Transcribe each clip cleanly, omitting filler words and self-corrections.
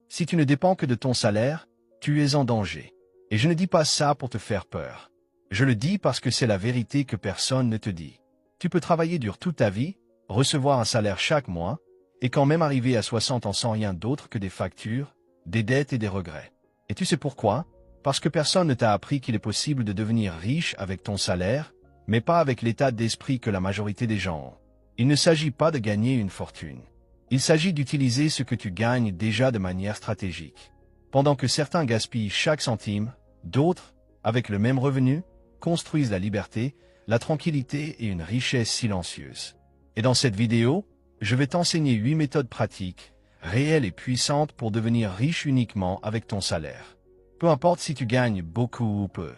Si tu ne dépends que de ton salaire, tu es en danger. Et je ne dis pas ça pour te faire peur. Je le dis parce que c'est la vérité que personne ne te dit. Tu peux travailler dur toute ta vie, recevoir un salaire chaque mois, et quand même arriver à 60 ans sans rien d'autre que des factures, des dettes et des regrets. Et tu sais pourquoi? Parce que personne ne t'a appris qu'il est possible de devenir riche avec ton salaire, mais pas avec l'état d'esprit que la majorité des gens ont. Il ne s'agit pas de gagner une fortune. Il s'agit d'utiliser ce que tu gagnes déjà de manière stratégique. Pendant que certains gaspillent chaque centime, d'autres, avec le même revenu, construisent la liberté, la tranquillité et une richesse silencieuse. Et dans cette vidéo, je vais t'enseigner 8 méthodes pratiques, réelles et puissantes pour devenir riche uniquement avec ton salaire. Peu importe si tu gagnes beaucoup ou peu.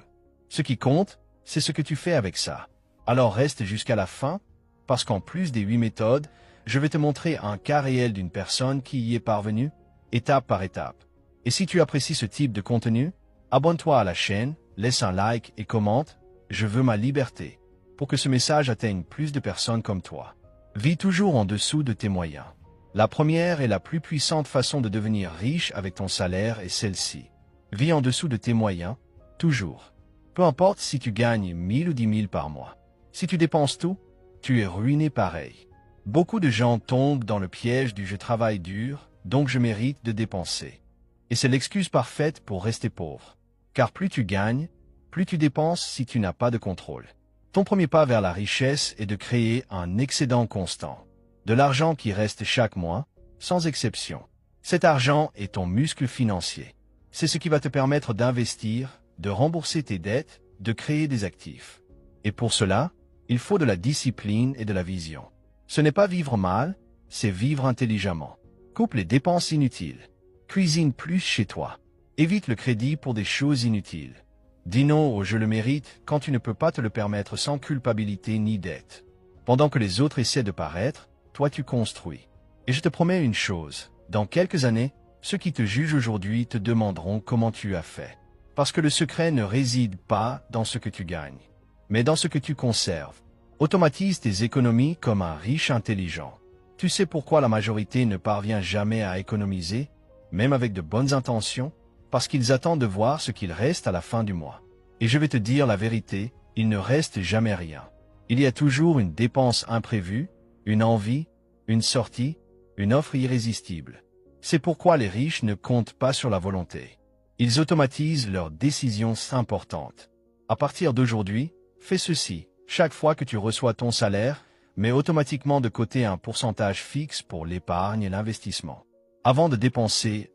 Ce qui compte, c'est ce que tu fais avec ça. Alors reste jusqu'à la fin, parce qu'en plus des 8 méthodes, je vais te montrer un cas réel d'une personne qui y est parvenue, étape par étape. Et si tu apprécies ce type de contenu, abonne-toi à la chaîne, laisse un like et commente « Je veux ma liberté » pour que ce message atteigne plus de personnes comme toi. Vis toujours en dessous de tes moyens. La première et la plus puissante façon de devenir riche avec ton salaire est celle-ci. Vis en dessous de tes moyens, toujours. Peu importe si tu gagnes 1000 ou 10 000 par mois. Si tu dépenses tout, tu es ruiné pareil. Beaucoup de gens tombent dans le piège du « je travaille dur, donc je mérite de dépenser ». Et c'est l'excuse parfaite pour rester pauvre. Car plus tu gagnes, plus tu dépenses si tu n'as pas de contrôle. Ton premier pas vers la richesse est de créer un excédent constant. De l'argent qui reste chaque mois, sans exception. Cet argent est ton muscle financier. C'est ce qui va te permettre d'investir, de rembourser tes dettes, de créer des actifs. Et pour cela, il faut de la discipline et de la vision. Ce n'est pas vivre mal, c'est vivre intelligemment. Coupe les dépenses inutiles. Cuisine plus chez toi. Évite le crédit pour des choses inutiles. Dis non au « je le mérite » quand tu ne peux pas te le permettre sans culpabilité ni dette. Pendant que les autres essaient de paraître, toi tu construis. Et je te promets une chose, dans quelques années, ceux qui te jugent aujourd'hui te demanderont comment tu as fait. Parce que le secret ne réside pas dans ce que tu gagnes, mais dans ce que tu conserves. Automatise tes économies comme un riche intelligent. Tu sais pourquoi la majorité ne parvient jamais à économiser, même avec de bonnes intentions? Parce qu'ils attendent de voir ce qu'il reste à la fin du mois. Et je vais te dire la vérité, il ne reste jamais rien. Il y a toujours une dépense imprévue, une envie, une sortie, une offre irrésistible. C'est pourquoi les riches ne comptent pas sur la volonté. Ils automatisent leurs décisions importantes. À partir d'aujourd'hui, fais ceci. Chaque fois que tu reçois ton salaire, mets automatiquement de côté un pourcentage fixe pour l'épargne et l'investissement. Avant de dépenser